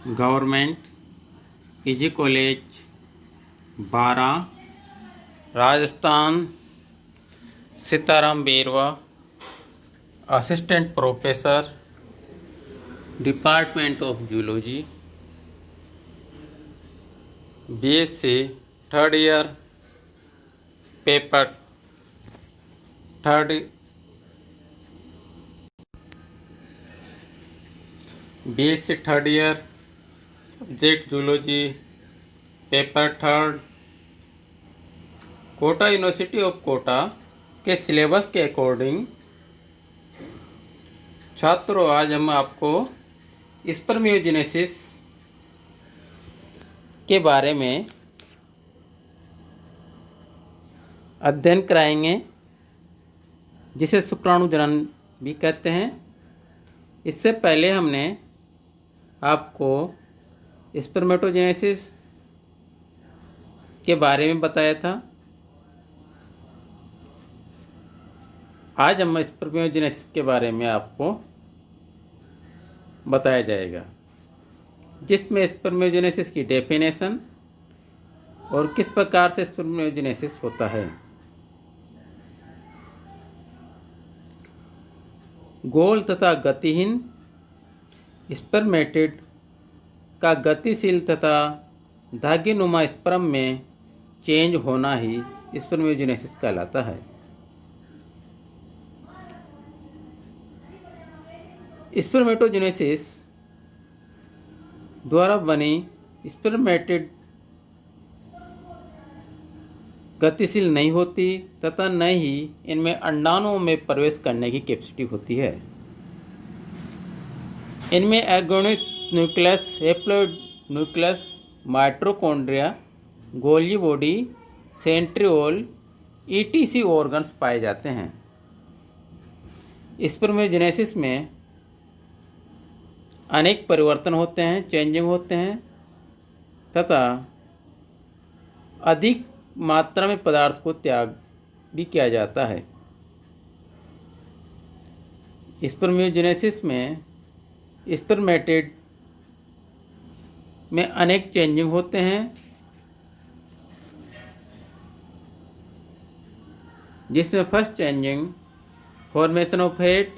Government PG college Baran Rajasthan, Sitaram Berwa, assistant professor, department of zoology, BSc third year, paper third, BSc third year, subject zoology, paper third. Kota university of Kota के syllabus के according छात्रों, आज हम आपको spermiogenesis के बारे में अध्ययन कराएंगे, जिसे शुक्राणु जनन भी कहते हैं। इससे पहले हमने आपको स्पर्मेटोजेनेसिस के बारे में बताया था। आज हम स्पर्मियोजेनेसिस के बारे में आपको बताया जाएगा, जिसमें स्पर्मियोजेनेसिस की डेफिनेशन और किस प्रकार से स्पर्मियोजेनेसिस होता है। गोल तथा गतिहीन स्पर्मेटिड का गतिशील तथा धागेनुमा स्पर्म में चेंज होना ही स्पर्मियोजेनेसिस कहलाता है। स्पर्मेटोजेनेसिस द्वारा बनी स्पर्मेटिड गतिशील नहीं होती तथा न ही इनमें अंडाणुओं में प्रवेश करने की कैपेसिटी होती है। इनमें एगोनिक nucleus, haploid nucleus, mitochondria, Golgi body, centriole ETC organs पाए जाते हैं। स्पर्मियोजेनेसिस में अनेक परिवर्तन होते हैं, चेंजिंग होते हैं तथा अधिक मात्रा में पदार्थ को त्याग भी किया जाता है। स्पर्मियोजेनेसिस में स्पर्मेटिड में अनेक चेंजिंग होते हैं, जिसमें first changing formation of head,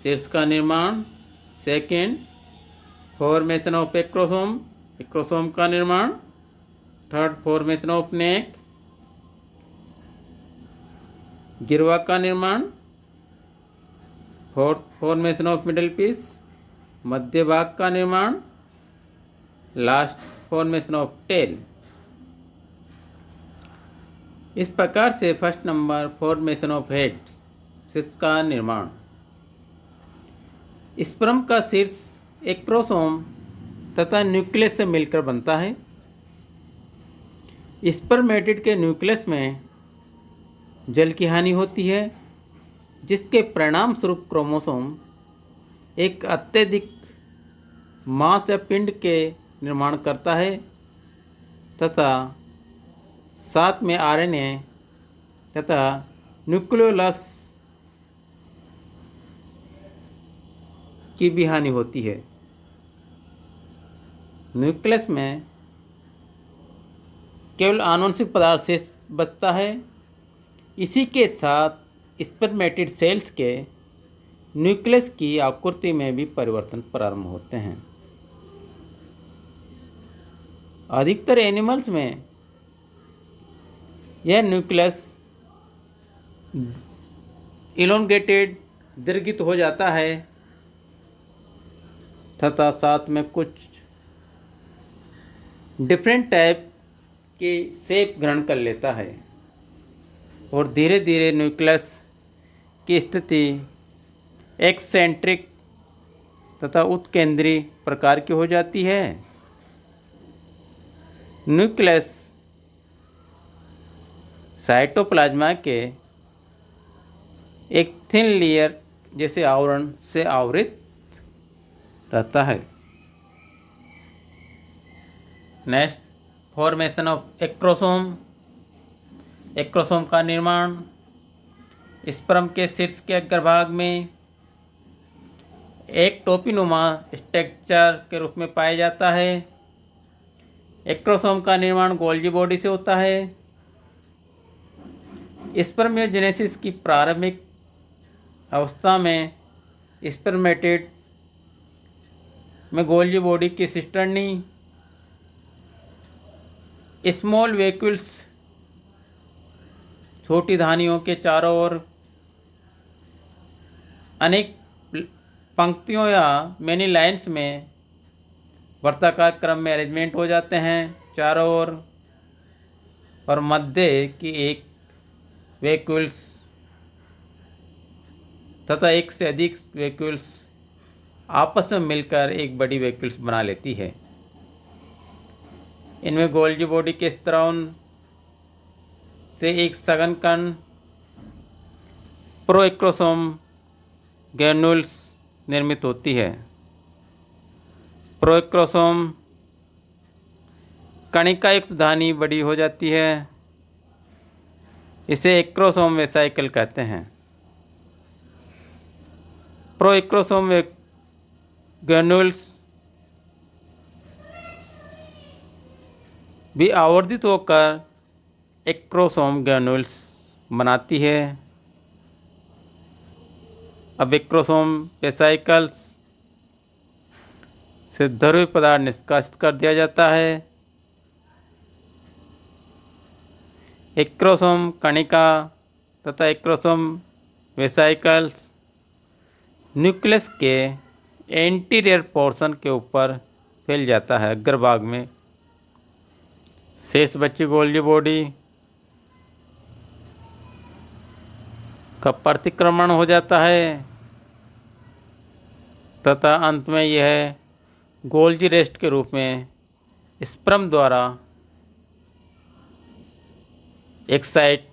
शीर्ष का निर्माण। Second, formation of acrosome, acrosome का निर्माण। थर्ड, फॉर्मेशन ऑफ नेक, गिरवा का निर्माण। Fourth, formation of middle piece, मध्य भाग का निर्माण। Last, formation of tail. इस प्रकार से first number formation of head, शीर्ष का निर्माण। स्पर्म का शीर्ष एक्रोसोम तथा न्यूक्लियस से मिलकर बनता है। स्पर्मेटिड के न्यूक्लियस में जल की हानि होती है, जिसके परिणाम स्वरूप क्रोमोसोम एक अत्यधिक मास या पिंड के निर्माण करता है तथा साथ में आरएनए तथा न्यूक्लियोलस की भी हानि होती है। न्यूक्लियस में केवल आनुवंशिक पदार्थ शेष बचता है। इसी के साथ स्पर्मेटिड सेल्स के न्यूक्लियस की आकृति में भी परिवर्तन प्रारंभ होते हैं। अधिकतर एनिमल्स में यह न्यूक्लियस इलोंगेटेड, दीर्घित हो जाता है तथा साथ में कुछ डिफरेंट टाइप की शेप ग्रहण कर लेता है और धीरे धीरे न्यूक्लियस की स्थिति एक्सेंट्रिक तथा उत्केंद्री प्रकार की हो जाती है। न्यूक्लियस साइटोप्लाज्मा के एक थिन लेयर जैसे आवरण से आवृत रहता है। Next, formation of acrosome, acrosome का निर्माण। स्पर्म के शीर्ष के अग्रभाग में एक टोपीनुमा स्ट्रक्चर के रूप में पाया जाता है। एक्रोसोम का निर्माण गोल्जी बॉडी से होता है। स्पर्मियोजेनेसिस की प्रारंभिक अवस्था में स्पर्मेटिड में गोल्जी बॉडी की सिस्टर्नी स्मॉल वेक्यूल्स छोटी धानियों के चारों ओर अनेक पंक्तियों या मेनी लाइन्स में वर्ताकार क्रम में अरेंजमेंट हो जाते हैं चारों ओर, और मध्य की एक वेक्यूल्स तथा एक से अधिक वेक्यूल्स आपस में मिलकर एक बड़ी वेक्यूल्स बना लेती है। इनमें गोल्जी बॉडी के स्त्रावन से एक सघन कण प्रोएक्रोसोम ग्रैन्युल्स निर्मित होती है। प्रोएक्रोसोम कणिका युक्त धानी बड़ी हो जाती है। इसे एक्रोसोम वेसाइकल कहते हैं। प्रोएक्रोसोम ग्रैन्युल्स भी आवर्धित होकर एक्रोसोम ग्रैन्युल्स बनाती है। अब एक्रोसोम वेसाइकल्स से द्रव्य पदार्थ निष्कासित कर दिया जाता है। एक्रोसोम कणिका तथा एक्रोसोम वेसाइकल्स न्यूक्लियस के एंटीरियर पोर्शन के ऊपर फैल जाता है अग्रभाग में। शेष बची गोल्जी बॉडी का प्रतिक्रमण हो जाता है तथा अंत में यह गोल्जी रेस्ट के रूप में स्पर्म द्वारा एक साइट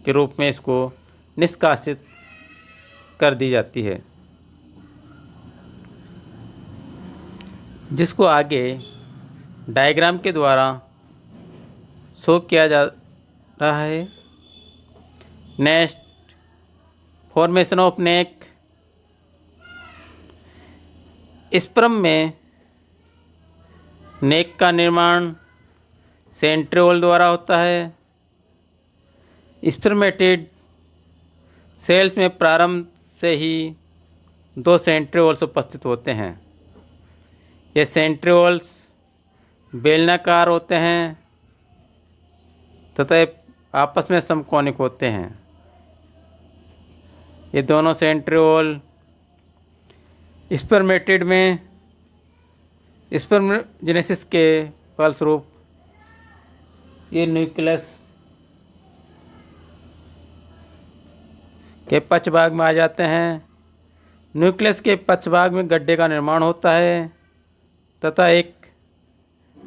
के रूप में इसको निष्कासित कर दी जाती है, जिसको आगे डायग्राम के द्वारा शो किया जा रहा है। Next, formation of neck. Sperm में नेक का निर्माण सेंट्रिओल द्वारा होता है। स्पर्मेटिड सेल्स में प्रारंभ से ही दो सेंट्रिओल्स उपस्थित होते हैं। ये सेंट्रिओल्स बेलनाकार होते हैं तथा आपस में समकोणिक होते हैं। ये दोनों सेंट्रिओल स्पर्मेटिड में स्पर्मजेनेसिस के फलस्वरूप ये न्यूक्लियस के पक्ष भाग में आ जाते हैं। न्यूक्लियस के पक्ष भाग में गड्ढे का निर्माण होता है तथा एक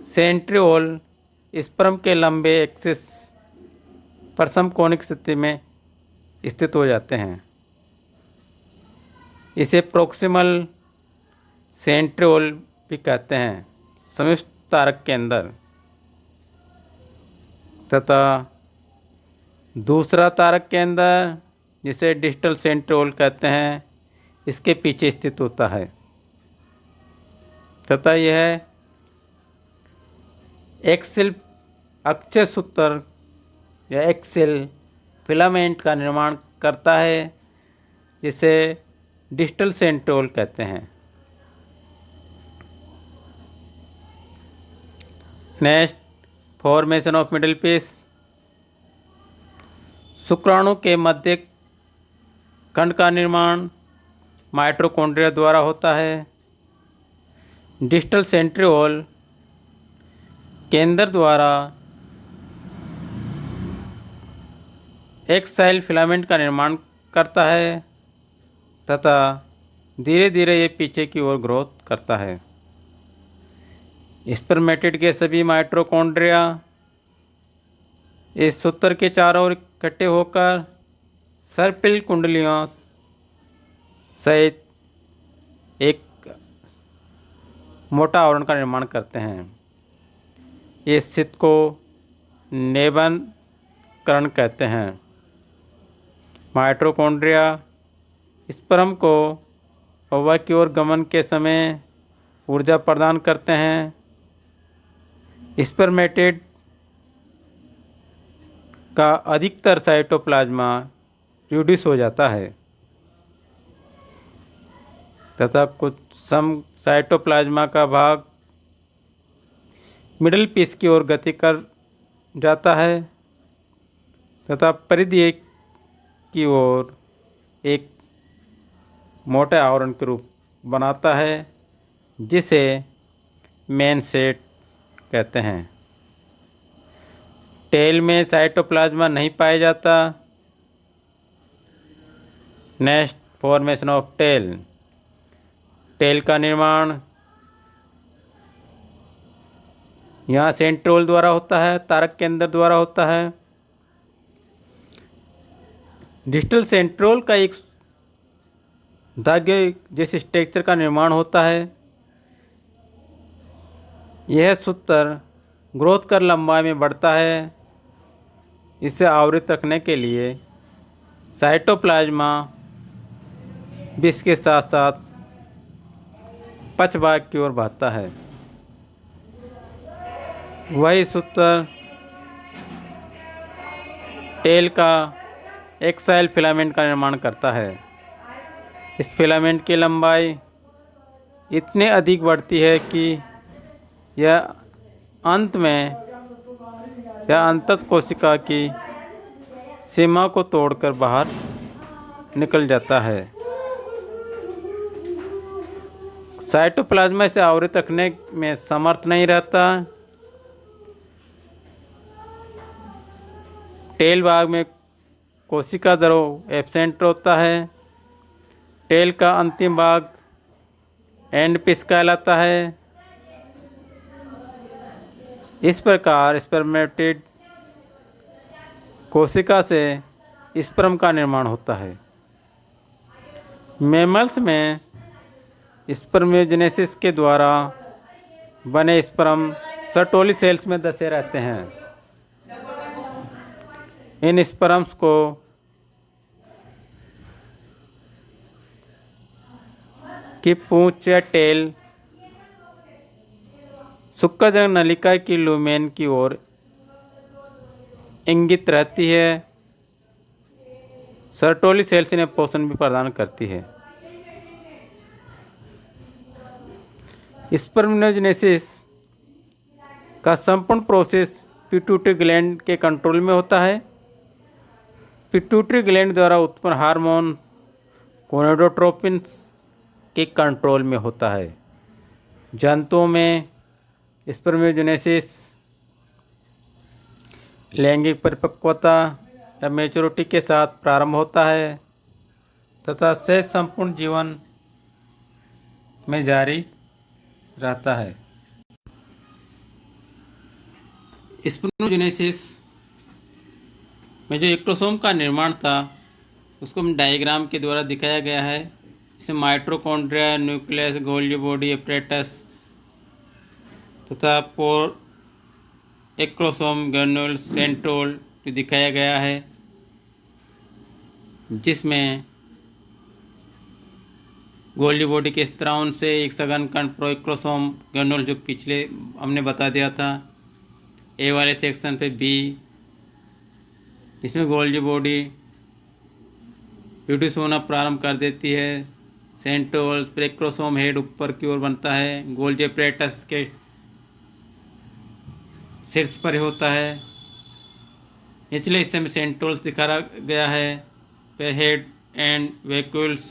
सेंट्रिओल स्पर्म के लंबे एक्सिस पर समकोणिक स्थिति में स्थित हो जाते हैं। इसे प्रोक्सिमल सेंट्रिओल भी कहते हैं समीप तारक के अंदर, तथा दूसरा तारक के अंदर जिसे डिस्टल सेंट्रिओल कहते हैं इसके पीछे स्थित होता है तथा यह एक्सिल अक्षय सूत्र या एक्सिल फिलामेंट का निर्माण करता है जिसे डिस्टल सेंट्रिओल कहते हैं। Next, formation of middle piece. शुक्राणु के मध्य खंड का निर्माण माइटोकॉन्ड्रिया द्वारा होता है। डिस्टल सेंट्रिओल केंद्र द्वारा एक सेल फिलामेंट का निर्माण करता है तथा धीरे धीरे ये पीछे की ओर ग्रोथ करता है। स्पर्मेटिड के सभी माइटोकॉन्ड्रिया इस सूत्र के चारों ओर इकट्ठे होकर सर्पिल कुंडलियों सहित एक मोटा आवरण का निर्माण करते हैं। ये स्थिति को नेबन करण कहते हैं। माइटोकॉन्ड्रिया स्पर्म को ओवा की ओर गमन के समय ऊर्जा प्रदान करते हैं। स्पर्मेटेड का अधिकतर साइटोप्लाज्मा रिड्यूस हो जाता है तथा कुछ सम साइटोप्लाज्मा का भाग मिडल पीस की ओर गति कर जाता है तथा परिधीय की ओर एक मोटे आवरण के रूप बनाता है जिसे मेन सेट कहते हैं। टेल में साइटोप्लाज्मा नहीं पाया जाता। Next, formation of tail. Tail का निर्माण यहाँ सेंट्रोल द्वारा होता है, तारक केंद्र द्वारा होता है। डिस्टल सेंट्रोल का एक धागे जैसे स्ट्रक्चर का निर्माण होता है। यह सूत्र ग्रोथ कर लंबाई में बढ़ता है। इसे आवृत रखने के लिए साइटोप्लाज्मा विष के साथ साथ पक्षभाग की ओर बढ़ता है। वही सूत्र टेल का एक्साइल फिलामेंट का निर्माण करता है। इस फिलामेंट की लंबाई इतने अधिक बढ़ती है कि यह अंतत कोशिका की सीमा को तोड़कर बाहर निकल जाता है। साइटोप्लाज्मा से आवृत रखने में समर्थ नहीं रहता। टेल भाग में कोशिका द्रव एब्सेंट होता है। टेल का अंतिम भाग एंड पीस कहलाता है। इस प्रकार स्पर्मेटेड कोशिका से स्पर्म का निर्माण होता है। मैमल्स में स्पर्मियोजेनेसिस के द्वारा बने स्पर्म सर्टोली सेल्स में दसे रहते हैं। इन स्पर्म्स को की पूंछ या टेल शुक्रजनक नलिका की लुमेन की ओर इंगित रहती है। सर्टोली सेल्स इन्हें पोषण भी प्रदान करती है। स्पर्मियोजेनेसिस का संपूर्ण प्रोसेस पिट्यूटरी ग्लैंड के कंट्रोल में होता है। पिट्यूटरी ग्लैंड द्वारा उत्पन्न हार्मोन गोनेडोट्रोपिन के कंट्रोल में होता है। जंतुओं में स्पर्मियोजेनेसिस लैंगिक परिपक्वता या मैच्योरिटी के साथ प्रारंभ होता है तथा शेष संपूर्ण जीवन में जारी रहता है। स्पर्मियोजेनेसिस में जो एक्टोसोम का निर्माण था उसको डायग्राम के द्वारा दिखाया गया है। इसमें mitochondria, nucleus, Golgi body apparatus तथा पोर एक्रोसोम, ग्रेन्यूल, सेंट्रोल दिखाया गया है, जिसमें गोल्गी बॉडी के स्त्रावन से एक सघन कण प्रोएक्रोसोम ग्रेन्यूल जो पिछले हमने बता दिया था। ए वाले सेक्शन पे बी, इसमें गोल्गी बॉडी रिड्यूस होना प्रारंभ कर देती है। सेंट्रोल प्रेक्रोसोम हेड ऊपर की ओर बनता है। गोल्गी एपरेटस के शीर्ष पर होता है। निचले हिस्से में सेंट्रोल्स दिखाया गया है। फिर हेड एंड वैक्यूल्स